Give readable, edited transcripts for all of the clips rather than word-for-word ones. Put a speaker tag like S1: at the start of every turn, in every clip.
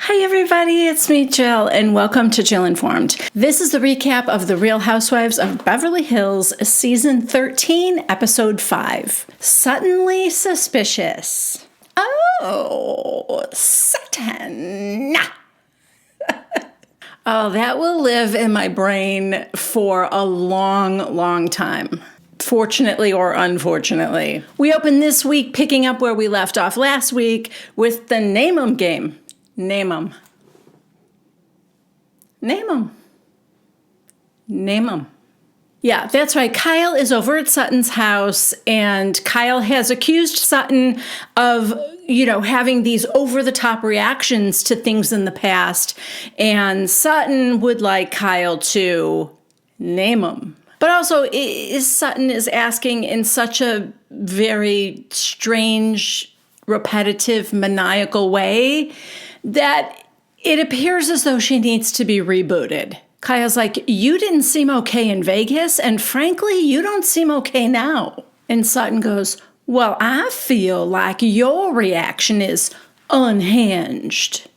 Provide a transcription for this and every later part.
S1: Hi everybody, it's me Jill and welcome to Jill Informed. This is the recap of The Real Housewives of Beverly Hills Season 13, Episode 5. Suddenly Suspicious. Oh, Sutton. Oh, that will live in my brain for a long time. Fortunately or unfortunately. We open this week picking up where we left off last week with the Name 'em game. Name 'em. Name 'em. Name 'em. Yeah, that's right. Kyle is over at Sutton's house, and Kyle has accused Sutton of, having these over-the-top reactions to things in the past, and Sutton would like Kyle to name them. But also, Sutton is asking in such a very strange, repetitive, maniacal way that it appears as though she needs to be rebooted. Kyle's like, you didn't seem okay in Vegas, and frankly, you don't seem okay now. And Sutton goes, well, I feel like your reaction is unhinged.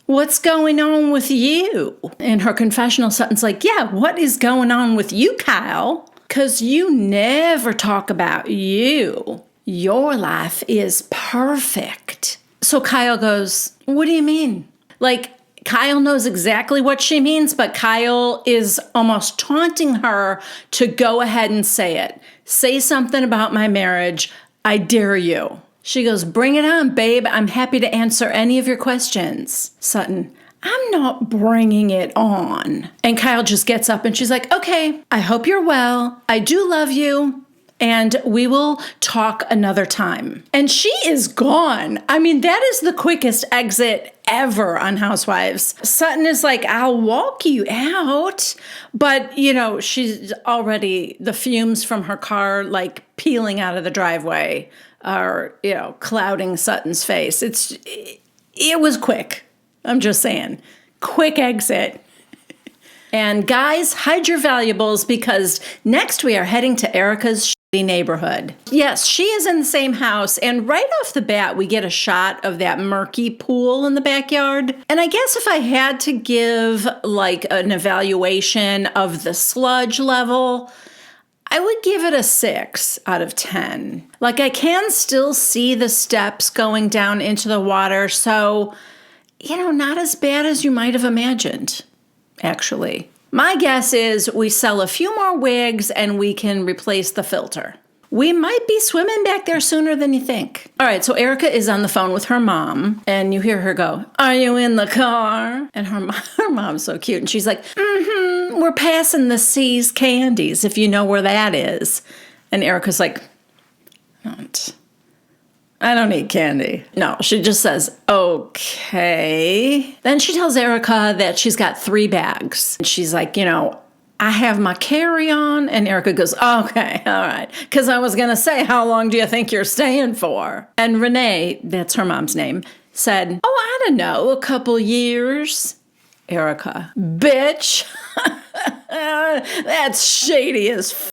S1: What's going on with you? In her confessional, Sutton's like, yeah, what is going on with you, Kyle? Because you never talk about you. Your life is perfect. So Kyle goes, what do you mean? Like, Kyle knows exactly what she means, but Kyle is almost taunting her to go ahead and say it. Say something about my marriage. I dare you. She goes, bring it on, babe. I'm happy to answer any of your questions. Sutton, I'm not bringing it on. And Kyle just gets up and she's like, okay, I hope you're well. I do love you. And we will talk another time. And she is gone. I mean, that is the quickest exit ever on Housewives. Sutton is like, I'll walk you out. But, she's already, the fumes from her car, like peeling out of the driveway are, clouding Sutton's face. It was quick. I'm just saying. Quick exit. And guys, hide your valuables because next we are heading to Erika's neighborhood. Yes, she is in the same house, and right off the bat, we get a shot of that murky pool in the backyard. And I guess if I had to give like an evaluation of the sludge level, I would give it a 6 out of 10. Like, I can still see the steps going down into the water, so, not as bad as you might have imagined, actually. My guess is we sell a few more wigs and we can replace the filter. We might be swimming back there sooner than you think. All right, so Erika is on the phone with her mom, and you hear her go, are you in the car? And her mom's so cute, and she's like, we're passing the C's Candies, if you know where that is. And Erika's like, I don't eat candy. No, she just says, okay. Then she tells Erika that she's got 3 bags. And she's like, I have my carry-on. And Erika goes, okay, all right. Because I was going to say, how long do you think you're staying for? And Renee, that's her mom's name, said, oh, I don't know, a couple years. Erika, bitch. That's shady as fuck.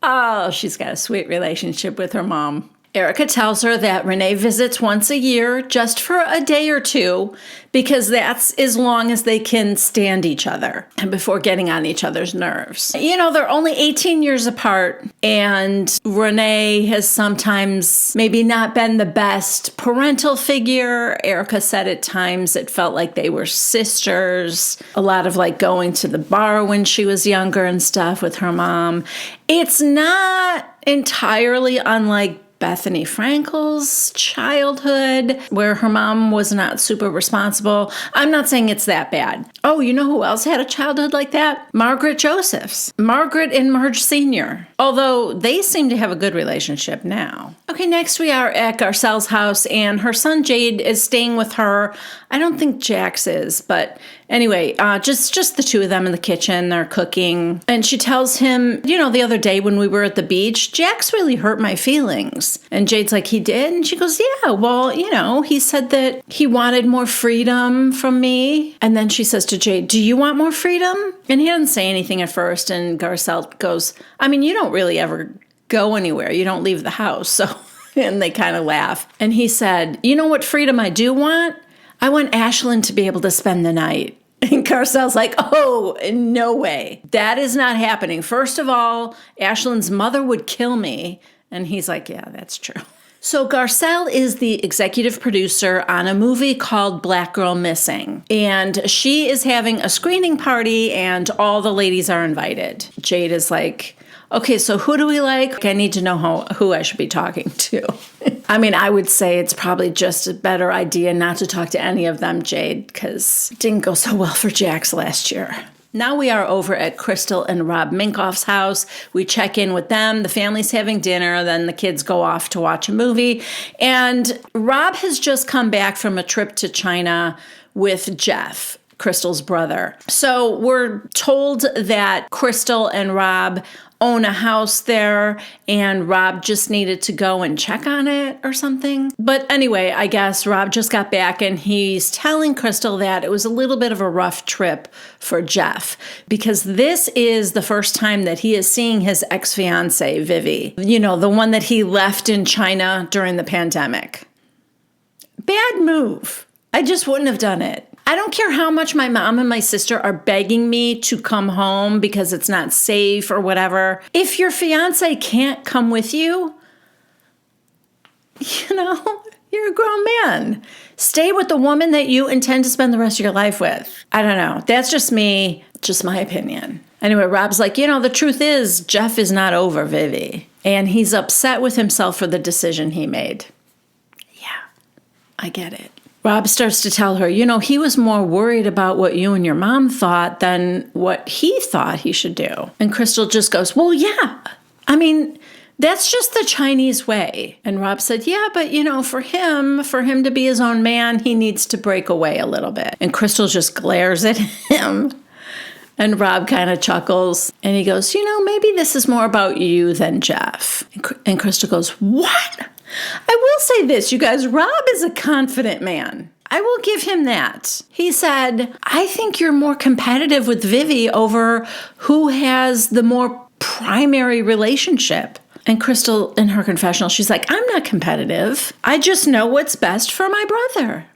S1: Oh, she's got a sweet relationship with her mom. Erika tells her that Renee visits once a year just for a day or two because that's as long as they can stand each other and before getting on each other's nerves. They're only 18 years apart, and Renee has sometimes maybe not been the best parental figure. Erika said at times it felt like they were sisters. A lot of like going to the bar when she was younger and stuff with her mom. It's not entirely unlike Bethany Frankel's childhood, where her mom was not super responsible. I'm not saying it's that bad. Oh, you know who else had a childhood like that? Margaret Josephs. Margaret and Marge Sr. Although they seem to have a good relationship now. Okay, next we are at Garcelle's house, and her son Jade is staying with her. I don't think Jax is, but anyway, just the two of them in the kitchen. They're cooking. And she tells him, the other day when we were at the beach, Jax really hurt my feelings. And Jade's like, he did? And she goes, yeah, well, he said that he wanted more freedom from me. And then she says to Jade, do you want more freedom? And he doesn't say anything at first. And Garcelle goes, I mean, you don't really ever go anywhere. You don't leave the house. So And they kind of laugh. And he said, you know what freedom I do want? I want Ashlyn to be able to spend the night. And Garcelle's like, oh, no way. That is not happening. First of all, Ashlyn's mother would kill me. And he's like, yeah, that's true. So Garcelle is the executive producer on a movie called Black Girl Missing. And she is having a screening party and all the ladies are invited. Jade is like, okay, so who do we like? I need to know who I should be talking to. I mean, I would say it's probably just a better idea not to talk to any of them, Jade, because it didn't go so well for Jax last year. Now we are over at Crystal and Rob Minkoff's house. We check in with them. The family's having dinner. Then the kids go off to watch a movie. And Rob has just come back from a trip to China with Jeff, Crystal's brother. So we're told that Crystal and Rob own a house there, and Rob just needed to go and check on it or something. But anyway, I guess Rob just got back and he's telling Crystal that it was a little bit of a rough trip for Jeff because this is the first time that he is seeing his ex-fiancée, Vivi. You know, the one that he left in China during the pandemic. Bad move. I just wouldn't have done it. I don't care how much my mom and my sister are begging me to come home because it's not safe or whatever. If your fiance can't come with you, you know, you're a grown man. Stay with the woman that you intend to spend the rest of your life with. I don't know. That's just me, just my opinion. Anyway, Rob's like, you know, the truth is Jeff is not over Vivi. And he's upset with himself for the decision he made. Yeah, I get it. Rob starts to tell her, you know, he was more worried about what you and your mom thought than what he thought he should do. And Crystal just goes, well, yeah, I mean, that's just the Chinese way. And Rob said, yeah, but, you know, for him to be his own man, he needs to break away a little bit. And Crystal just glares at him. And Rob kind of chuckles. And he goes, you know, maybe this is more about you than Jeff. And Crystal goes, what? I will say this, you guys, Rob is a confident man. I will give him that. He said, I think you're more competitive with Vivi over who has the more primary relationship. And Crystal, in her confessional, she's like, I'm not competitive. I just know what's best for my brother.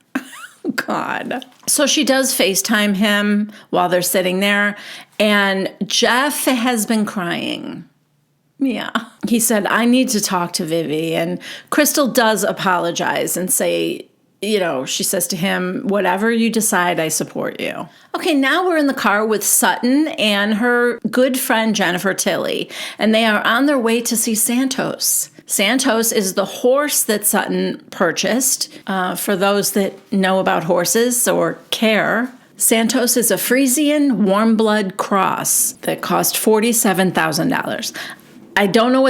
S1: God. So she does FaceTime him while they're sitting there. And Jeff has been crying. Yeah. He said, I need to talk to Vivi. And Crystal does apologize and say, you know, she says to him, whatever you decide, I support you. Okay, now we're in the car with Sutton and her good friend, Jennifer Tilly. And they are on their way to see Santos. Santos is the horse that Sutton purchased. For those that know about horses or care, Santos is a Friesian warm blood cross that cost $47,000. I don't know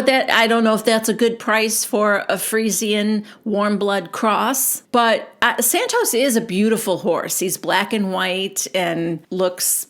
S1: if that's a good price for a Friesian warm blood cross, but Santos is a beautiful horse. He's black and white and looks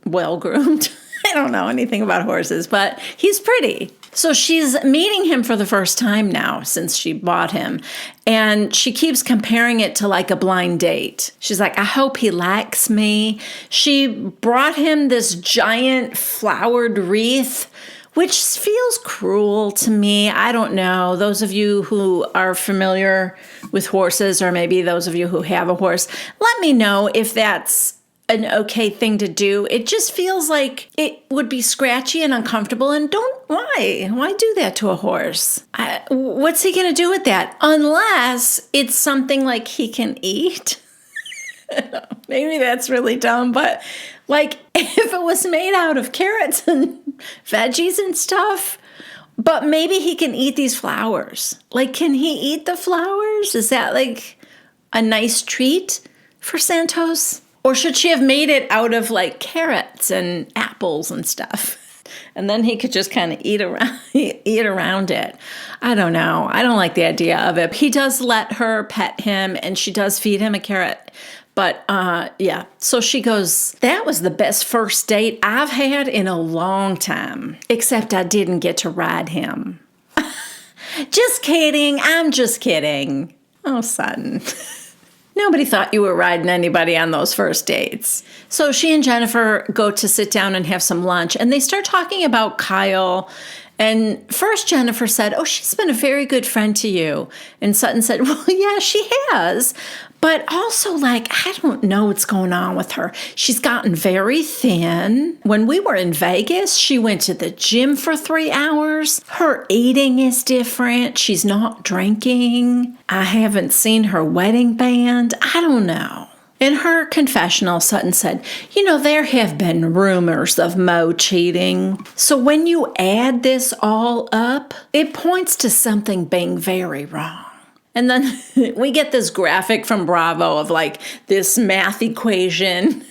S1: well groomed. I don't know anything about horses, but he's pretty. So she's meeting him for the first time now since she bought him. And she keeps comparing it to like a blind date. She's like, I hope he likes me. She brought him this giant flowered wreath, which feels cruel to me. I don't know. Those of you who are familiar with horses, or maybe those of you who have a horse, let me know if that's an okay thing to do. It just feels like it would be scratchy and uncomfortable. And why do that to a horse? What's he going to do with that? Unless it's something like he can eat. Maybe that's really dumb, but like if it was made out of carrots and veggies and stuff, but maybe he can eat these flowers. Like, can he eat the flowers? Is that like a nice treat for Santos? Or should she have made it out of like carrots and apples and stuff? And then he could just kind of eat around it. I don't know. I don't like the idea of it. He does let her pet him and she does feed him a carrot. But yeah, so she goes, that was the best first date I've had in a long time. Except I didn't get to ride him. Just kidding. I'm just kidding. Oh, Sutton. Nobody thought you were riding anybody on those first dates. So she and Jennifer go to sit down and have some lunch, and they start talking about Kyle And first Jennifer said, oh, she's been a very good friend to you. And Sutton said, well, yeah, she has. But also, like, I don't know what's going on with her. She's gotten very thin. When we were in Vegas, she went to the gym for 3 hours. Her eating is different. She's not drinking. I haven't seen her wedding band. I don't know. In her confessional, Sutton said, there have been rumors of Mo cheating. So when you add this all up, it points to something being very wrong. And then we get this graphic from Bravo of like this math equation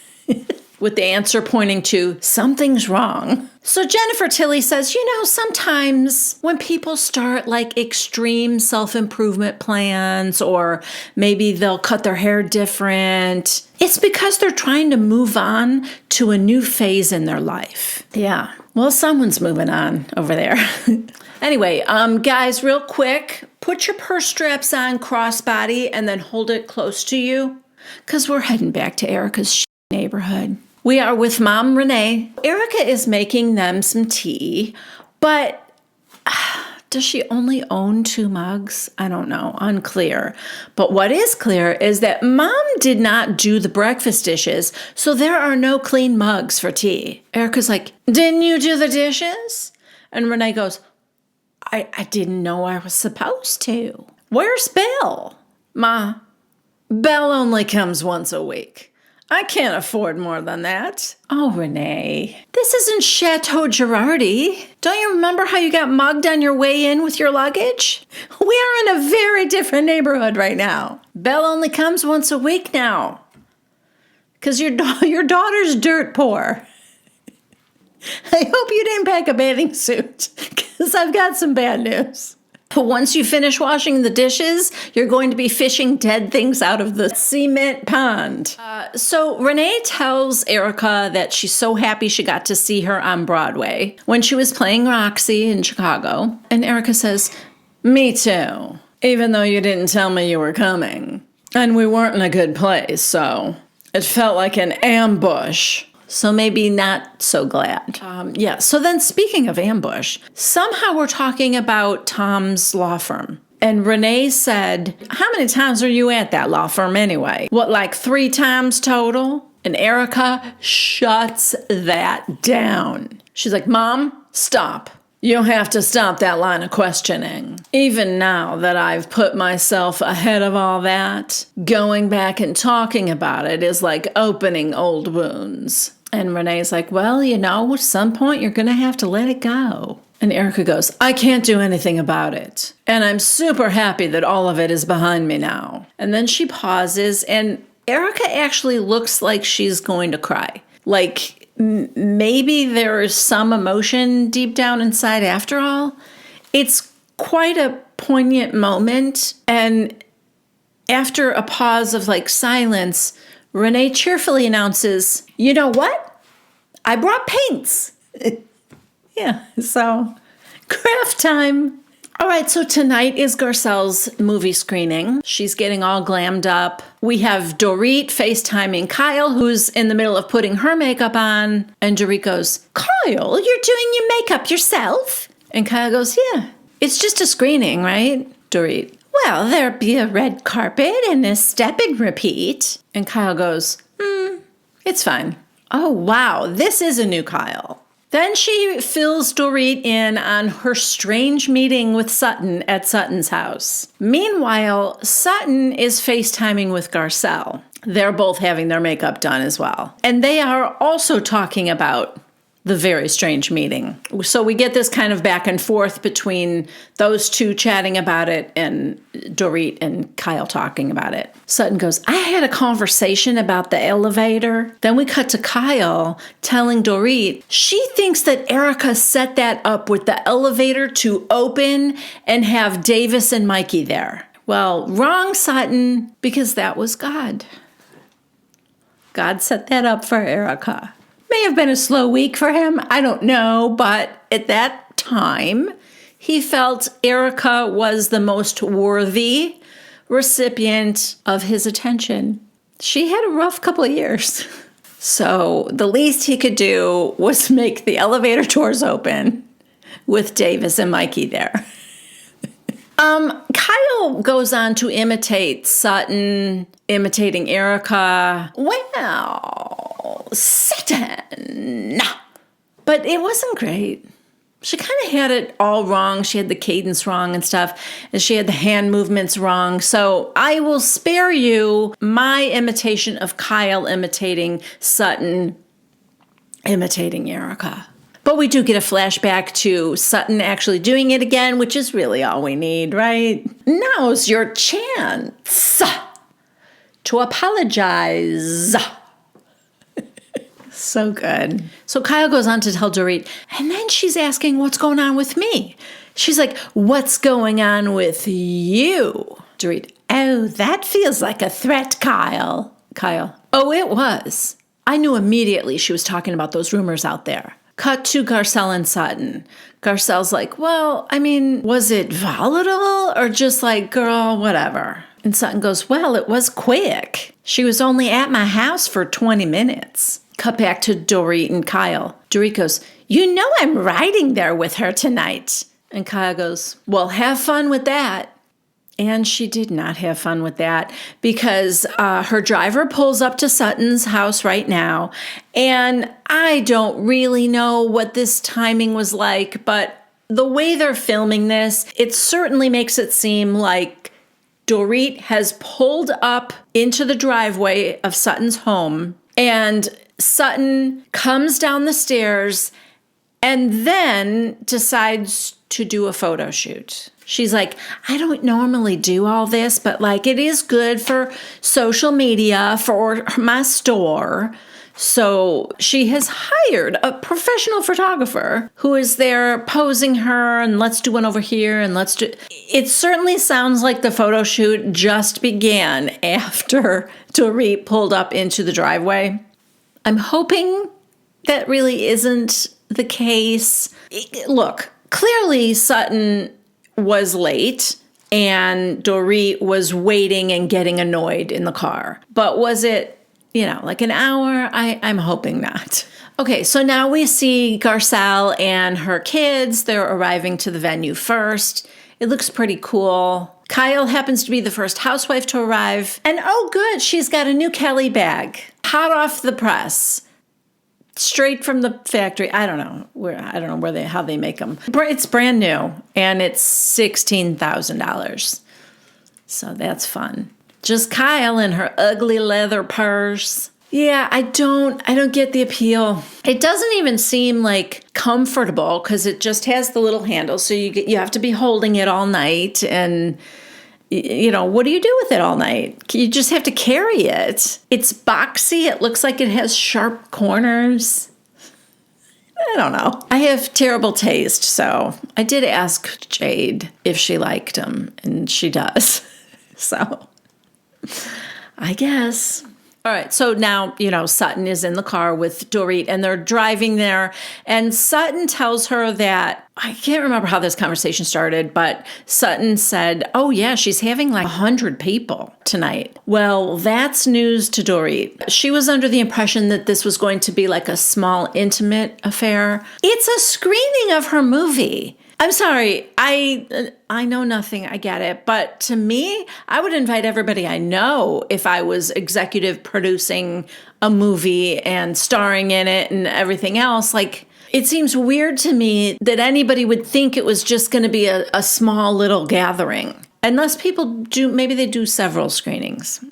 S1: with the answer pointing to something's wrong. So Jennifer Tilly says, sometimes when people start like extreme self-improvement plans, or maybe they'll cut their hair different, it's because they're trying to move on to a new phase in their life. Yeah. Well, someone's moving on over there. Anyway, guys, real quick, put your purse straps on crossbody and then hold it close to you, because we're heading back to Erika's neighborhood. We are with Mom Renee. Erika is making them some tea, but does she only own 2 mugs? I don't know. Unclear. But what is clear is that Mom did not do the breakfast dishes, so there are no clean mugs for tea. Erika's like, didn't you do the dishes? And Renee goes, I didn't know I was supposed to. Where's Belle? Ma, Belle only comes once a week. I can't afford more than that. Oh, Renee, this isn't Chateau Girardi. Don't you remember how you got mugged on your way in with your luggage? We are in a very different neighborhood right now. Belle only comes once a week now, because your daughter's dirt poor. I hope you didn't pack a bathing suit, because I've got some bad news. Once you finish washing the dishes, you're going to be fishing dead things out of the cement pond. So Renee tells Erika that she's so happy she got to see her on Broadway when she was playing Roxy in Chicago. And Erika says, me too, even though you didn't tell me you were coming. And we weren't in a good place, so it felt like an ambush. So maybe not so glad. So then speaking of ambush, somehow we're talking about Tom's law firm. And Renee said, how many times are you at that law firm anyway? What, like 3 times total? And Erika shuts that down. She's like, Mom, stop. You have to stop that line of questioning. Even now that I've put myself ahead of all that, going back and talking about it is like opening old wounds. And Renee's like, well, at some point you're going to have to let it go. And Erika goes, I can't do anything about it. And I'm super happy that all of it is behind me now. And then she pauses, and Erika actually looks like she's going to cry. Like maybe there is some emotion deep down inside after all. It's quite a poignant moment. And after a pause of like silence, Renee cheerfully announces, you know what? I brought paints. Yeah, so craft time. All right, so tonight is Garcelle's movie screening. She's getting all glammed up. We have Dorit FaceTiming Kyle, who's in the middle of putting her makeup on. And Dorit goes, Kyle, you're doing your makeup yourself? And Kyle goes, yeah, it's just a screening, right? Dorit, well, there'll be a red carpet and a step and repeat. And Kyle goes, it's fine. Oh, wow, this is a new Kyle. Then she fills Dorit in on her strange meeting with Sutton at Sutton's house. Meanwhile, Sutton is FaceTiming with Garcelle. They're both having their makeup done as well. And they are also talking about the very strange meeting. So we get this kind of back and forth between those two chatting about it and Dorit and Kyle talking about it. Sutton goes, I had a conversation about the elevator. Then we cut to Kyle telling Dorit she thinks that Erika set that up with the elevator to open and have Davis and Mikey there. Well, wrong, Sutton, because that was God. God set that up for Erika. May have been a slow week for him, I don't know, but at that time, he felt Erika was the most worthy recipient of his attention. She had a rough couple of years. So the least he could do was make the elevator doors open with Davis and Mikey there. Kyle goes on to imitate Sutton, imitating Erika. Well, Sutton. But it wasn't great. She kind of had it all wrong. She had the cadence wrong and stuff, and she had the hand movements wrong. So I will spare you my imitation of Kyle imitating Sutton, imitating Erika. But we do get a flashback to Sutton actually doing it again, which is really all we need, right? Now's your chance to apologize. So good. So Kyle goes on to tell Dorit, and then she's asking what's going on with me. She's like, what's going on with you? Dorit, oh, that feels like a threat, Kyle. Kyle, oh, it was. I knew immediately she was talking about those rumors out there. Cut to Garcelle and Sutton. Garcelle's like, well, I mean, was it volatile or just like, girl, whatever? And Sutton goes, well, it was quick. She was only at my house for 20 minutes. Cut back to Dorit and Kyle. Dorit goes, you know I'm riding there with her tonight. And Kyle goes, well, have fun with that. And she did not have fun with that because her driver pulls up to Sutton's house right now. And I don't really know what this timing was like, but the way they're filming this, it certainly makes it seem like Dorit has pulled up into the driveway of Sutton's home, and Sutton comes down the stairs and then decides to do a photo shoot. She's like, I don't normally do all this, but like it is good for social media, for my store. So she has hired a professional photographer who is there posing her and let's do one over here and let's do. It certainly sounds like the photo shoot just began after Dorit pulled up into the driveway. I'm hoping that really isn't the case. Look, clearly Sutton was late and Dorit was waiting and getting annoyed in the car. But was it, like an hour? I'm hoping not. Okay, so now we see Garcelle and her kids. They're arriving to the venue first. It looks pretty cool. Kyle happens to be the first housewife to arrive. And oh good, she's got a new Kelly bag. Hot off the press. Straight from the factory. I don't know how they make them. It's brand new and it's $16,000. So that's fun. Just Kyle and her ugly leather purse. Yeah, I don't get the appeal. It doesn't even seem like comfortable because it just has the little handle. So you have to be holding it all night, and what do you do with it all night? You just have to carry it. It's boxy. It looks like it has sharp corners. I don't know. I have terrible taste, so I did ask Jade if she liked them, and she does. So I guess. All right, so now, Sutton is in the car with Dorit, and they're driving there, and Sutton tells her that, I can't remember how this conversation started, but Sutton said, oh yeah, she's having like 100 people tonight. Well, that's news to Dorit. She was under the impression that this was going to be like a small, intimate affair. It's a screening of her movie. I'm sorry, I know nothing, I get it, but to me, I would invite everybody I know if I was executive producing a movie and starring in it and everything else. Like, it seems weird to me that anybody would think it was just going to be a small little gathering. Unless people maybe they do several screenings.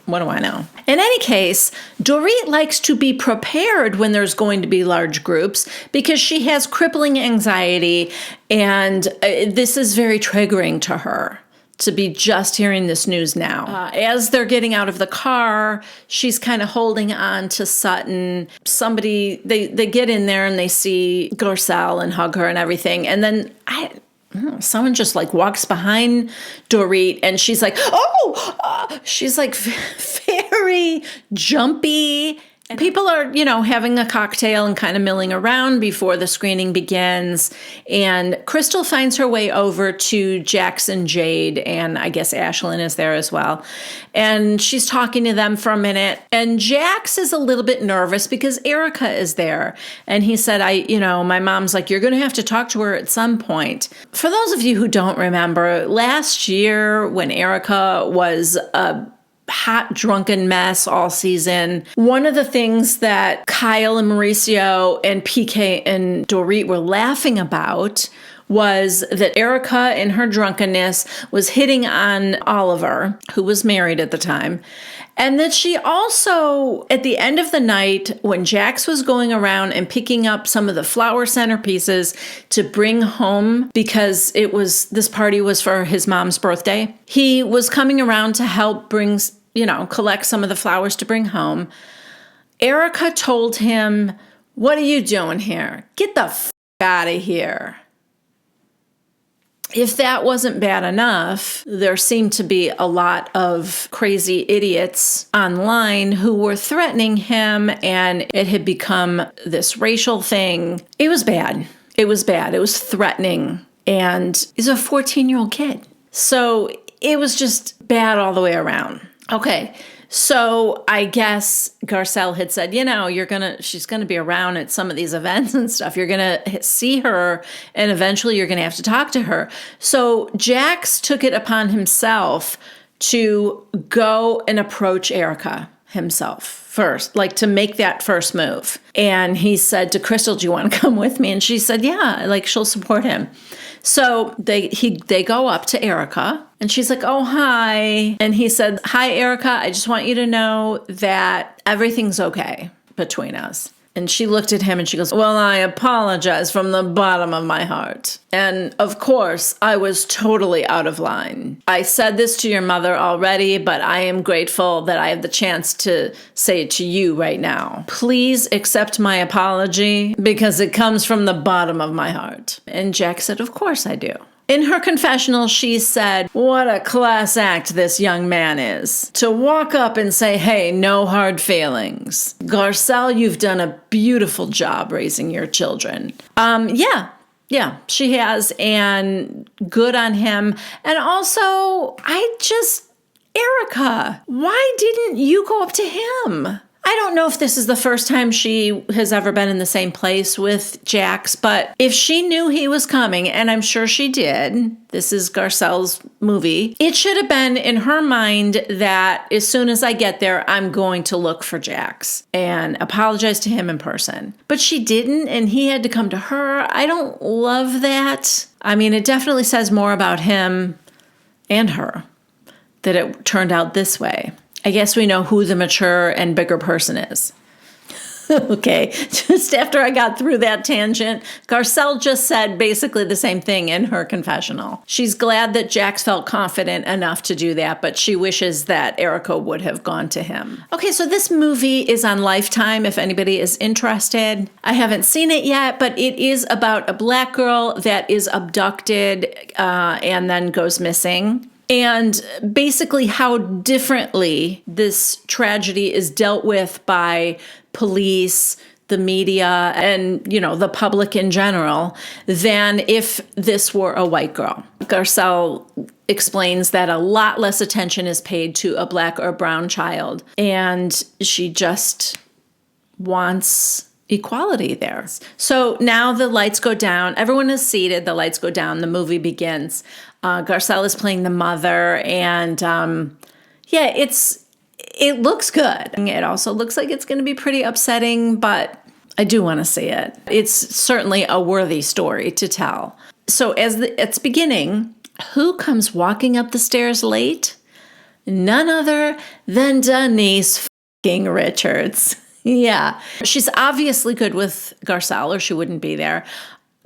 S1: What do I know? In any case, Dorit likes to be prepared when there's going to be large groups because she has crippling anxiety, and this is very triggering to her to be just hearing this news now. As they're getting out of the car, she's kind of holding on to Sutton. They get in there and they see Garcelle and hug her and everything, and then someone just like walks behind Dorit and she's like, she's like very jumpy People are, having a cocktail and kind of milling around before the screening begins. And Crystal finds her way over to Jackson, Jade, and I guess Ashlyn is there as well. And she's talking to them for a minute. And Jax is a little bit nervous because Erika is there. And he said, my mom's like, you're going to have to talk to her at some point. For those of you who don't remember, last year when Erika was a hot, drunken mess all season, one of the things that Kyle and Mauricio and PK and Dorit were laughing about was that Erika, in her drunkenness, was hitting on Oliver, who was married at the time. And that she also, at the end of the night, when Jax was going around and picking up some of the flower centerpieces to bring home, because this party was for his mom's birthday, he was coming around to help collect some of the flowers to bring home. Erika told him, "What are you doing here? Get the out of here." If that wasn't bad enough, there seemed to be a lot of crazy idiots online who were threatening him, and it had become this racial thing. It was bad. It was bad. It was threatening. And he's a 14-year-old kid. So it was just bad all the way around. Okay. So I guess Garcelle had said, she's going to be around at some of these events and stuff. You're going to see her, and eventually you're going to have to talk to her. So Jax took it upon himself to go and approach Erika himself first, like to make that first move. And he said to Crystal, "Do you want to come with me?" And she said, "Yeah, like she'll support him." So they go up to Erika, and she's like, "Oh, hi." And he said, "Hi, Erika. I just want you to know that everything's okay between us." And she looked at him and she goes, "Well, I apologize from the bottom of my heart. And of course, I was totally out of line. I said this to your mother already, but I am grateful that I have the chance to say it to you right now. Please accept my apology because it comes from the bottom of my heart." And Jack said, "Of course I do." In her confessional, she said, "What a class act this young man is. To walk up and say, hey, no hard feelings. Garcelle, you've done a beautiful job raising your children." Yeah, she has, and good on him. And also, Erika, why didn't you go up to him? I don't know if this is the first time she has ever been in the same place with Jax, but if she knew he was coming, and I'm sure she did, this is Garcelle's movie, it should have been in her mind that as soon as I get there, I'm going to look for Jax and apologize to him in person. But she didn't, and he had to come to her. I don't love that. I mean, it definitely says more about him and her that it turned out this way. I guess we know who the mature and bigger person is. Okay, just after I got through that tangent, Garcelle just said basically the same thing in her confessional. She's glad that Jax felt confident enough to do that, but she wishes that Erika would have gone to him. Okay, so this movie is on Lifetime if anybody is interested. I haven't seen it yet, but it is about a Black girl that is abducted and then goes missing. And basically how differently this tragedy is dealt with by police, the media, and, the public in general than if this were a white girl. Garcelle explains that a lot less attention is paid to a Black or brown child, and she just wants equality there. So now the lights go down. Everyone is seated. The lights go down. The movie begins. Garcelle is playing the mother, and it looks good. It also looks like it's going to be pretty upsetting, but I do want to see it. It's certainly a worthy story to tell. So it's beginning, who comes walking up the stairs late? None other than Denise Richards. Yeah, she's obviously good with Garcelle, or she wouldn't be there.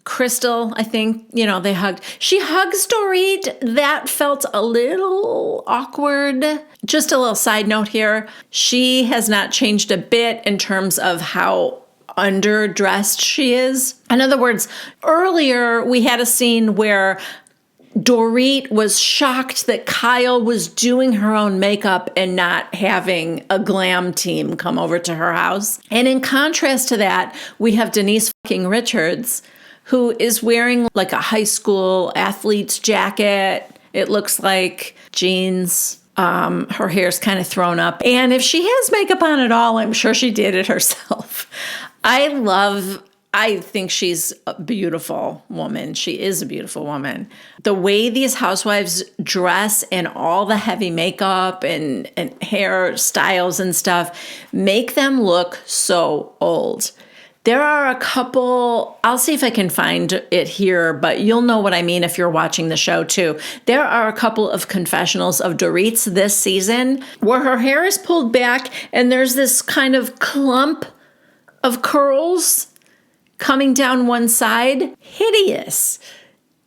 S1: Crystal, I think, they hugged. She hugs Dorit. That felt a little awkward. Just a little side note here. She has not changed a bit in terms of how underdressed she is. In other words, earlier we had a scene where Dorit was shocked that Kyle was doing her own makeup and not having a glam team come over to her house. And in contrast to that, we have Denise Richards, who is wearing like a high school athlete's jacket. It looks like jeans. Her hair's kind of thrown up. And if she has makeup on at all, I'm sure she did it herself. I think she's a beautiful woman. She is a beautiful woman. The way these housewives dress and all the heavy makeup and hairstyles and stuff make them look so old. There are a couple, I'll see if I can find it here, but you'll know what I mean if you're watching the show too. There are a couple of confessionals of Dorit's this season where her hair is pulled back and there's this kind of clump of curls coming down one side. Hideous.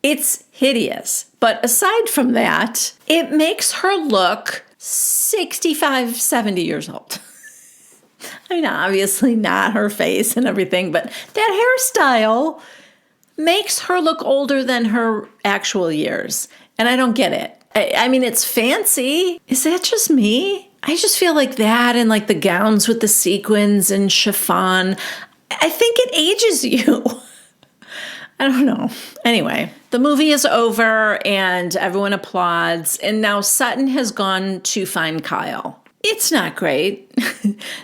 S1: It's hideous. But aside from that, it makes her look 65, 70 years old. I mean, obviously not her face and everything, but that hairstyle makes her look older than her actual years. And I don't get it. I mean, it's fancy. Is that just me? I just feel like that and like the gowns with the sequins and chiffon, I think it ages you. I don't know. Anyway, the movie is over and everyone applauds. And now Sutton has gone to find Kyle. It's not great.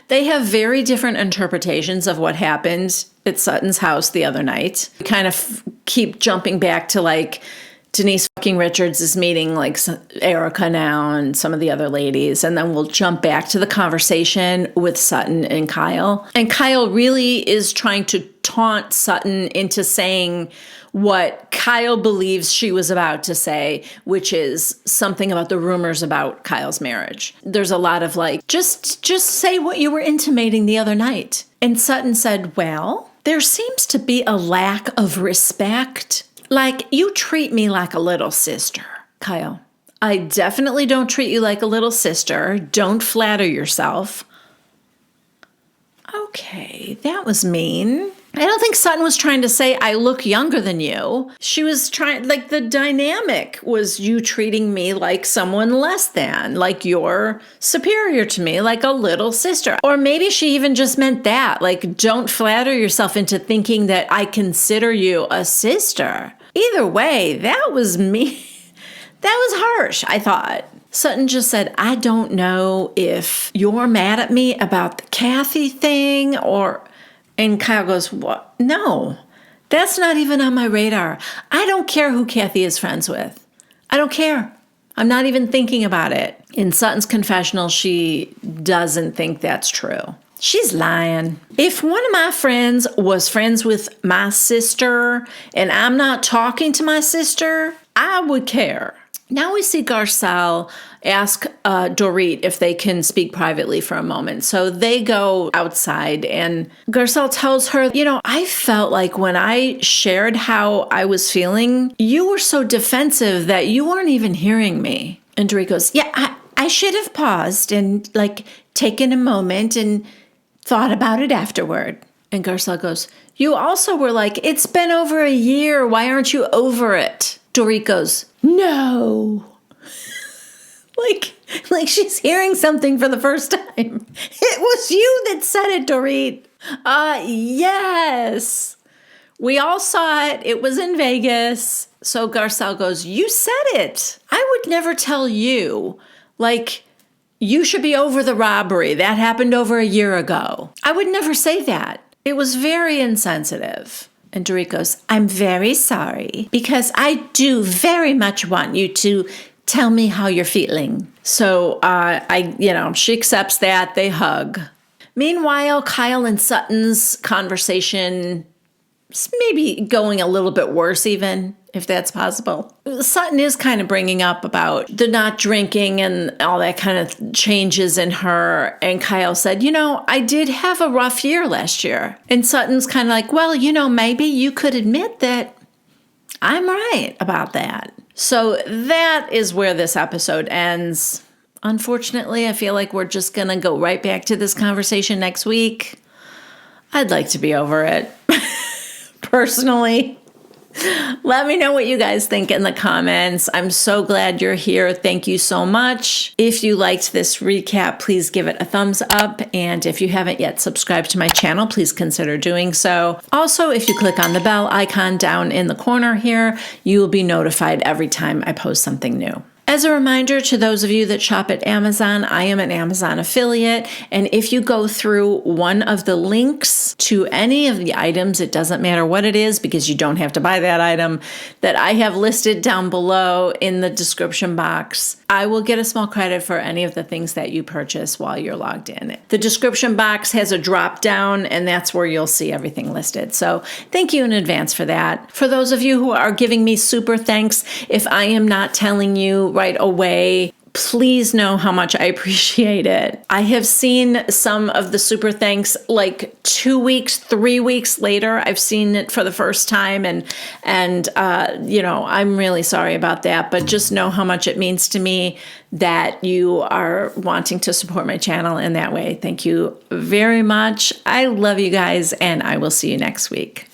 S1: They have very different interpretations of what happened at Sutton's house the other night. We kind of keep jumping back to like Denise Richards is meeting like Erika now and some of the other ladies. And then we'll jump back to the conversation with Sutton and Kyle. And Kyle really is trying to taunt Sutton into saying what Kyle believes she was about to say, which is something about the rumors about Kyle's marriage. There's a lot of like, just say what you were intimating the other night. And Sutton said, well, there seems to be a lack of respect. Like, you treat me like a little sister. Kyle, I definitely don't treat you like a little sister. Don't flatter yourself. Okay, that was mean. I don't think Sutton was trying to say, I look younger than you. She was trying, like, the dynamic was you treating me like someone less than, like you're superior to me, like a little sister. Or maybe she even just meant that, like, don't flatter yourself into thinking that I consider you a sister. Either way, that was me. That was harsh, I thought. Sutton just said, I don't know if you're mad at me about the Kathy thing or... And Kyle goes, what? No, that's not even on my radar. I don't care who Kathy is friends with. I don't care. I'm not even thinking about it. In Sutton's confessional, she doesn't think that's true. She's lying. If one of my friends was friends with my sister and I'm not talking to my sister, I would care. Now we see Garcelle ask Dorit if they can speak privately for a moment. So they go outside and Garcelle tells her, you know, I felt like when I shared how I was feeling, you were so defensive that you weren't even hearing me. And Dorit goes, yeah, I should have paused and like taken a moment and thought about it afterward. And Garcelle goes, you also were like, it's been over a year. Why aren't you over it? Dorit goes, no. like she's hearing something for the first time. It was you that said it, Dorit. Yes. We all saw it. It was in Vegas. So Garcelle goes, you said it. I would never tell you. Like, you should be over the robbery. That happened over a year ago. I would never say that. It was very insensitive. And Dorit goes, I'm very sorry because I do very much want you to tell me how you're feeling. So, she accepts that. They hug. Meanwhile, Kyle and Sutton's conversation is maybe going a little bit worse even, if that's possible. Sutton is kind of bringing up about the not drinking and all that kind of changes in her. And Kyle said, you know, I did have a rough year last year. And Sutton's kind of like, well, you know, maybe you could admit that I'm right about that. So that is where this episode ends. Unfortunately, I feel like we're just going to go right back to this conversation next week. I'd like to be over it, personally. Let me know what you guys think in the comments. I'm so glad you're here. Thank you so much. If you liked this recap, please give it a thumbs up. And if you haven't yet subscribed to my channel, please consider doing so. Also, if you click on the bell icon down in the corner here, you will be notified every time I post something new. As a reminder to those of you that shop at Amazon, I am an Amazon affiliate, and if you go through one of the links to any of the items, it doesn't matter what it is because you don't have to buy that item, that I have listed down below in the description box, I will get a small credit for any of the things that you purchase while you're logged in. The description box has a drop down, and that's where you'll see everything listed. So thank you in advance for that. For those of you who are giving me super thanks, if I am not telling you right away, please know how much I appreciate it. I have seen some of the super thanks like 2 weeks, 3 weeks later. I've seen it for the first time, and I'm really sorry about that, but just know how much it means to me that you are wanting to support my channel in that way. Thank you very much. I love you guys, and I will see you next week.